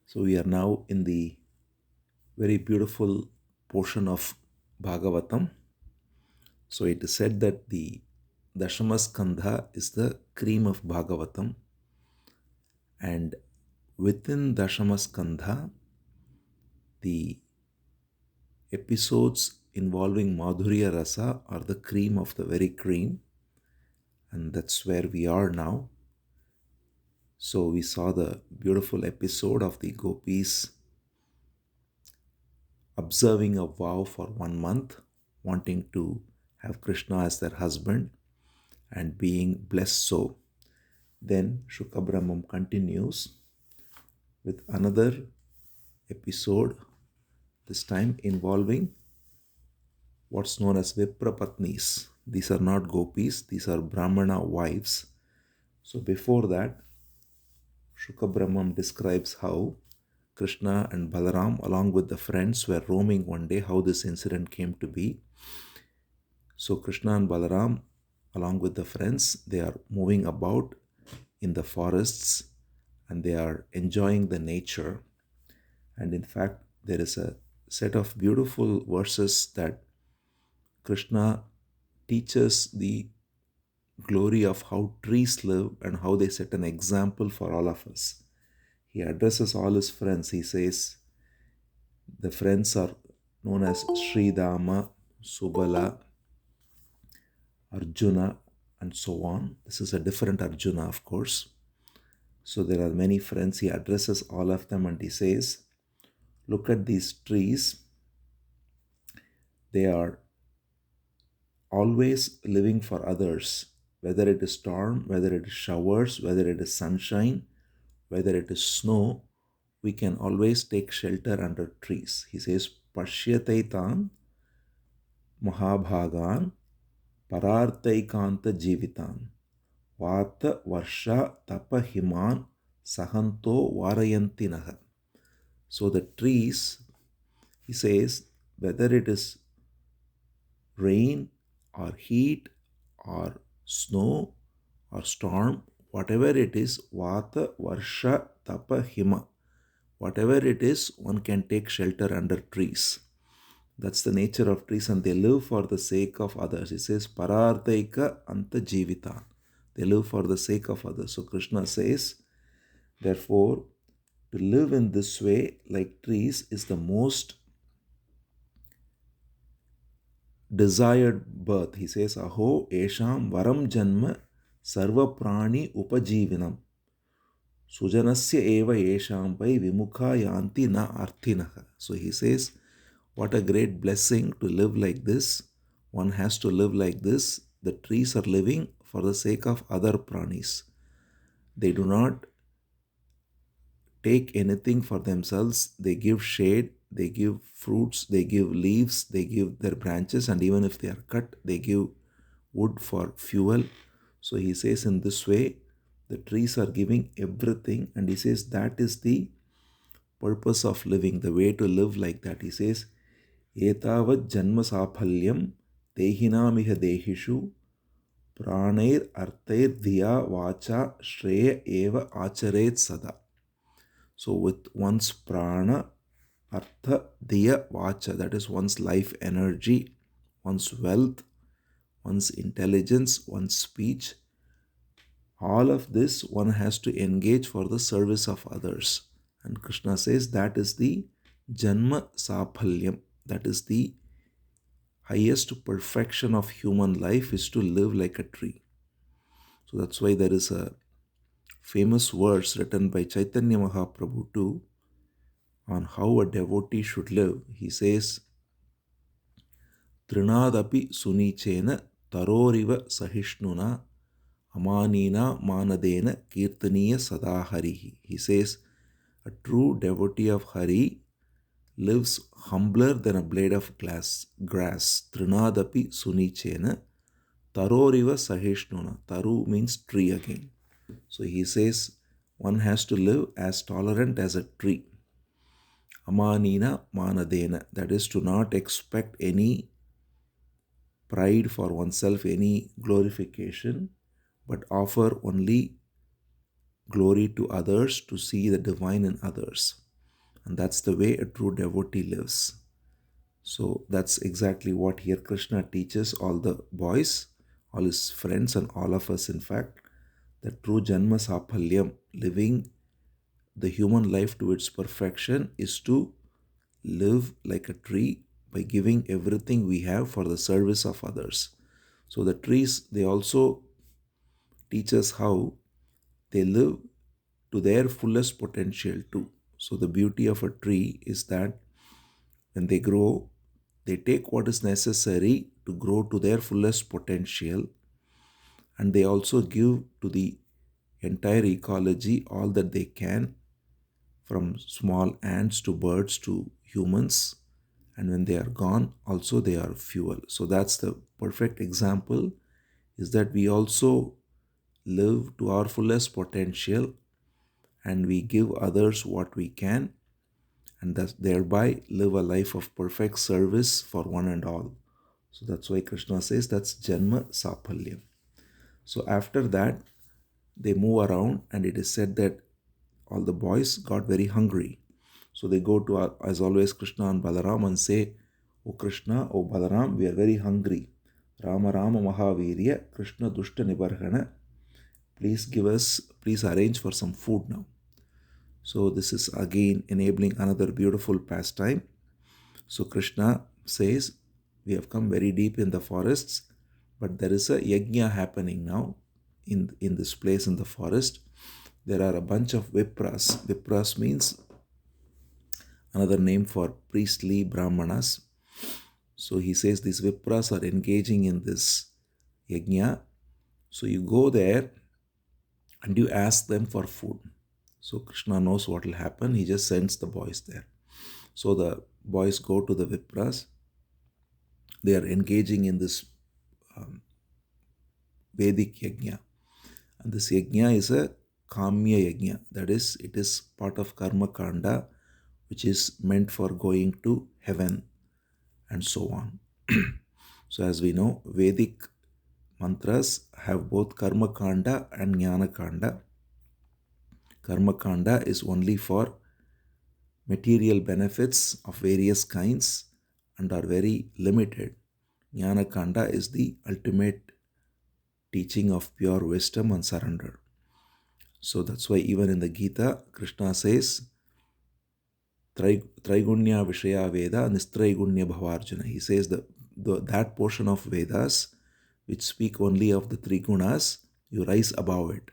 So we are now in the very beautiful portion of Bhagavatam. So it is said that the Dashama Skandha is the cream of Bhagavatam, and within Dashama Skandha, the episodes involving Madhurya Rasa are the cream of the very cream, and that's where we are now. So we saw the beautiful episode of the gopis observing a vow for 1 month, wanting to have Krishna as their husband and being blessed so. Then Shukabramam continues with another episode, this time involving what's known as Viprapatnis. These are not gopis, these are Brahmana wives. So before that, Shukabramam describes how Krishna and Balaram, along with the friends, were roaming one day, how this incident came to be. So Krishna and Balaram, along with the friends, they are moving about in the forests and they are enjoying the nature. And in fact, there is a set of beautiful verses that Krishna teaches the glory of how trees live and how they set an example for all of us. He addresses all his friends. He says, the friends are known as Sridama, Subala, Arjuna, and so on. This is a different Arjuna, of course. So there are many friends. He addresses all of them and he says, look at these trees. They are always living for others, whether it is storm, whether it is showers, whether it is sunshine, whether it is snow, we can always take shelter under trees. He says, Pashyataitan Mahabhagan Parartaikanta Jivitan Vata Varsha Tapa Himan Sahanto Varayantinaha. So the trees, he says, whether it is rain or heat or snow or storm, whatever it is, Vata, Varsha, Tapa, Hima, whatever it is, one can take shelter under trees. That's the nature of trees, and they live for the sake of others. It says, Pararthaika Anta Jivitan. They live for the sake of others. So Krishna says, therefore, to live in this way, like trees, is the most desired birth. He says, Aho esham varam janma sarva prani upajivinam. Sujanasya eva esham pai vimukha yanti na arthinaha. So he says, what a great blessing to live like this. One has to live like this. The trees are living for the sake of other pranis. They do not take anything for themselves. They give shade, they give fruits, they give leaves, they give their branches, and even if they are cut, they give wood for fuel. So he says, in this way, the trees are giving everything, and he says that is the purpose of living, the way to live like that. He says, Etavad janma saphalyam dehinamiha dehishu pranair arthair dhiya vacha shreya eva acharet sada. So with one's prana, artha, diya, vacha, that is one's life energy, one's wealth, one's intelligence, one's speech, all of this one has to engage for the service of others. And Krishna says that is the Janma Saphalyam. That is the highest perfection of human life, is to live like a tree. So that's why there is a famous verse written by Chaitanya Mahaprabhu too on how a devotee should live. He says, Trinadapi sunichena taroriva sahishnuna amanina manadena kirtaniya sadaharihi. He says, a true devotee of Hari lives humbler than a blade of grass. Trinadapi sunichena taroriva sahishnuna. Taru means tree again. So he says one has to live as tolerant as a tree. Amanina manadena, that is to not expect any pride for oneself, any glorification, but offer only glory to others, to see the divine in others. And that's the way a true devotee lives. So that's exactly what here Krishna teaches all the boys, all his friends, and all of us, in fact, the true Janma Saphalyam, living the human life to its perfection, is to live like a tree by giving everything we have for the service of others. So the trees, they also teach us how they live to their fullest potential too. So the beauty of a tree is that when they grow, they take what is necessary to grow to their fullest potential, and they also give to the entire ecology all that they can, from small ants to birds to humans. And when they are gone, also they are fuel. So that's the perfect example, is that we also live to our fullest potential and we give others what we can, and thus thereby live a life of perfect service for one and all. So that's why Krishna says that's Janma Saphalyam. So after that, they move around, and it is said that all the boys got very hungry. So they go to, as always, Krishna and Balaram and say, "O Krishna, O Balaram, we are very hungry. Rama Rama Mahavirya, Krishna Dushta Nibarhana, please arrange for some food now." So this is again enabling another beautiful pastime. So Krishna says, we have come very deep in the forests, but there is a yajna happening now in this place in the forest. There are a bunch of Vipras. Vipras means another name for priestly Brahmanas. So he says these Vipras are engaging in this yajna. So you go there and you ask them for food. So Krishna knows what will happen. He just sends the boys there. So the boys go to the Vipras. They are engaging in this Vedic yajna. And this yajna is a Kamya yajna. That is, it is part of Karma Kanda, which is meant for going to heaven and so on. So as we know, Vedic mantras have both Karma Kanda and Jnana Kanda. Karma Kanda is only for material benefits of various kinds and are very limited. Jnana Kanda is the ultimate teaching of pure wisdom and surrender. So that's why even in the Gita, Krishna says, Traigunya Vishaya Veda Nistraigunya Bhavarjuna. He says that portion of Vedas which speak only of the three gunas, you rise above it.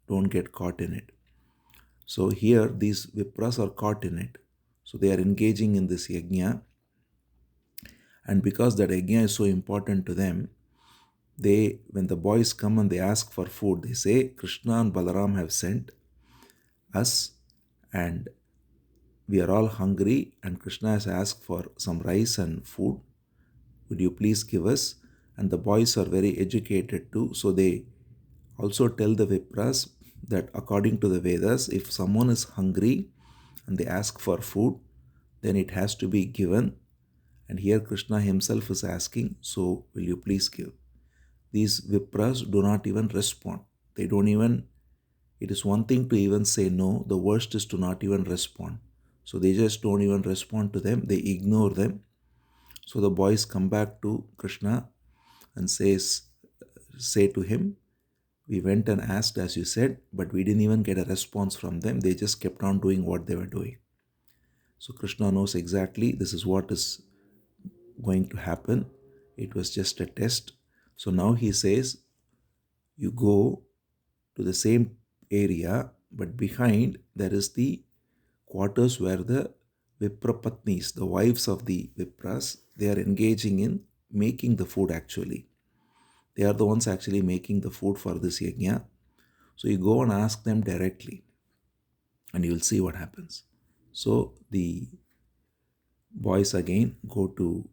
Don't get caught in it. So here these Vipras are caught in it. So they are engaging in this yajna. And because that yajna is so important to them, when the boys come and they ask for food, they say, Krishna and Balaram have sent us and we are all hungry, and Krishna has asked for some rice and food. Would you please give us? And the boys are very educated too. So they also tell the Vipras that according to the Vedas, if someone is hungry and they ask for food, then it has to be given. And here Krishna himself is asking, so will you please give? These Vipras do not even respond. They don't even, it is one thing to even say no, the worst is to not even respond. So they just don't even respond to them, they ignore them. So the boys come back to Krishna and say to him, we went and asked as you said, but we didn't even get a response from them. They just kept on doing what they were doing. So Krishna knows exactly this is what is going to happen. It was just a test. So now he says, you go to the same area, but behind there is the quarters where the Viprapatnis, the wives of the Vipras, they are engaging in making the food actually. They are the ones actually making the food for this yajna. So you go and ask them directly and you will see what happens. So the boys again go to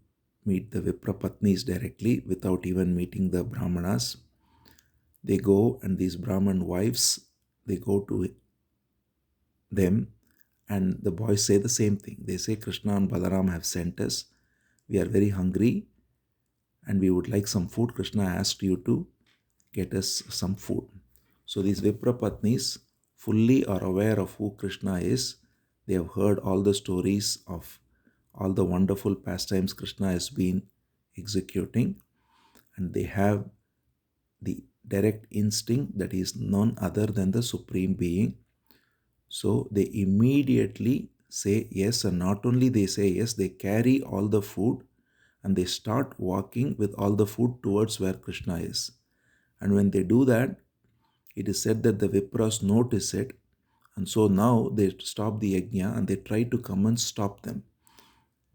meet the Viprapatnis directly without even meeting the Brahmanas. They go and these Brahman wives, they go to them and the boys say the same thing. They say, Krishna and Balaram have sent us. We are very hungry and we would like some food. Krishna asked you to get us some food. So these Viprapatnis fully are aware of who Krishna is. They have heard all the stories of all the wonderful pastimes Krishna has been executing, and they have the direct instinct that he is none other than the Supreme Being. So they immediately say yes, and not only they say yes, they carry all the food and they start walking with all the food towards where Krishna is. And when they do that, it is said that the Vipras notice it, and so now they stop the yajna and they try to come and stop them.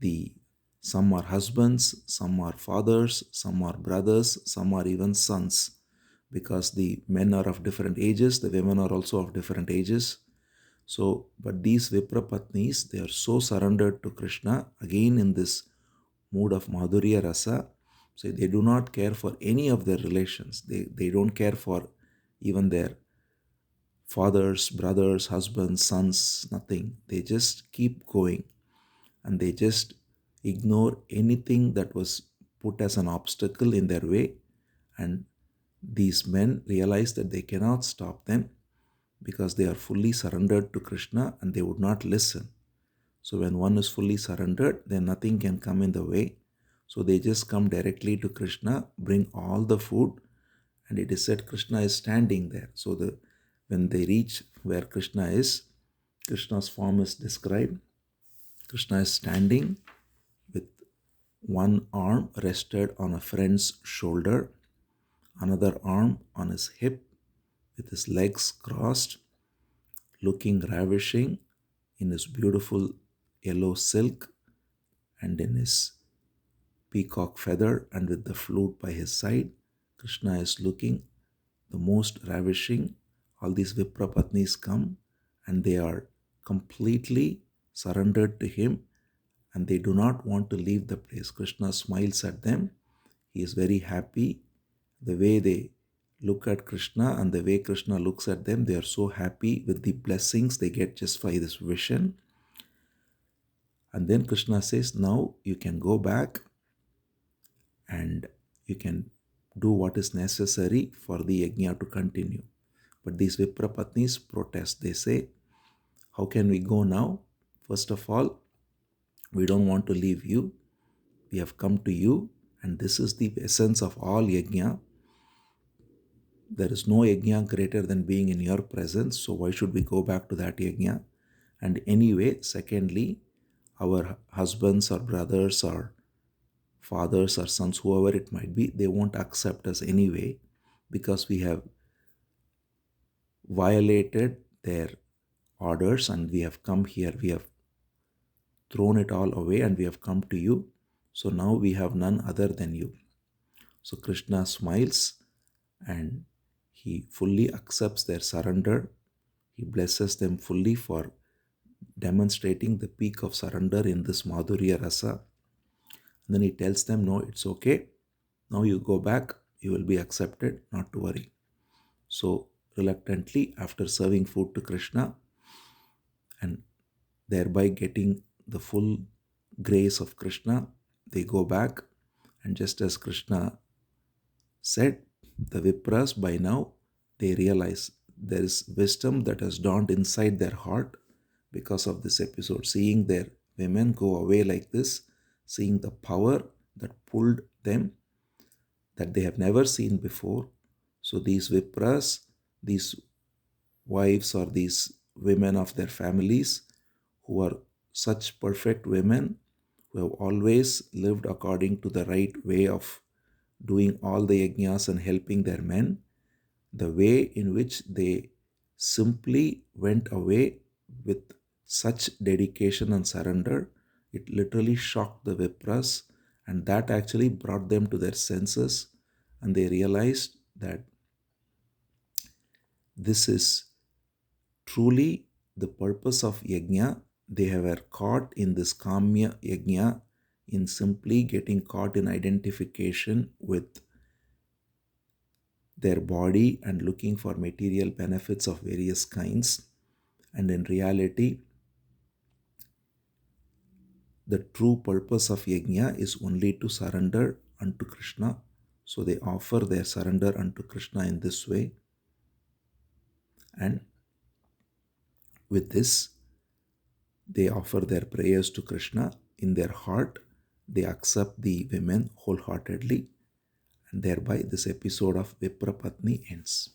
The Some are husbands, some are fathers, some are brothers, some are even sons, because the men are of different ages, the women are also of different ages. So, but these Vipra Patnis, they are so surrendered to Krishna, again in this mood of Madhurya Rasa. So they do not care for any of their relations. They don't care for even their fathers, brothers, husbands, sons, nothing. They just keep going and they just ignore anything that was put as an obstacle in their way. And these men realize that they cannot stop them because they are fully surrendered to Krishna and they would not listen. So when one is fully surrendered, then nothing can come in the way. So they just come directly to Krishna, bring all the food, and it is said Krishna is standing there. So when they reach where Krishna is, Krishna's form is described. Krishna is standing with one arm rested on a friend's shoulder, another arm on his hip, with his legs crossed, looking ravishing in his beautiful yellow silk and in his peacock feather, and with the flute by his side. Krishna is looking the most ravishing. All these Vipra Patnis come and they are completely surrendered to him and they do not want to leave the place. Krishna smiles at them. He is very happy. The way they look at Krishna and the way Krishna looks at them, they are so happy with the blessings they get just by this vision. And then Krishna says, now you can go back and you can do what is necessary for the yajna to continue. But these Vipra Patnis protest. They say, how can we go now? First of all, we don't want to leave you. We have come to you, and this is the essence of all yajna. There is no yajna greater than being in your presence, so why should we go back to that yajna? And anyway, secondly, our husbands or brothers or fathers or sons, whoever it might be, they won't accept us anyway because we have violated their orders and we have come here. We have thrown it all away and we have come to you. So now we have none other than you. So Krishna smiles and he fully accepts their surrender. He blesses them fully for demonstrating the peak of surrender in this Madhurya Rasa. And then he tells them, no, it's okay. Now you go back, you will be accepted, not to worry. So reluctantly, after serving food to Krishna and thereby getting the full grace of Krishna, they go back. And just as Krishna said, the Vipras by now, they realize there is wisdom that has dawned inside their heart because of this episode. Seeing their women go away like this, seeing the power that pulled them that they have never seen before. So these Vipras, these wives or these women of their families who are such perfect women who have always lived according to the right way of doing all the yajnas and helping their men, the way in which they simply went away with such dedication and surrender, it literally shocked the Vipras, and that actually brought them to their senses, and they realized that this is truly the purpose of yajna. They were caught in this kamya yajna, in simply getting caught in identification with their body and looking for material benefits of various kinds. And in reality, the true purpose of yajna is only to surrender unto Krishna. So they offer their surrender unto Krishna in this way. And with this, They offer their prayers to Krishna. In their heart, they accept the women wholeheartedly, and thereby this episode of Vipra Patni ends.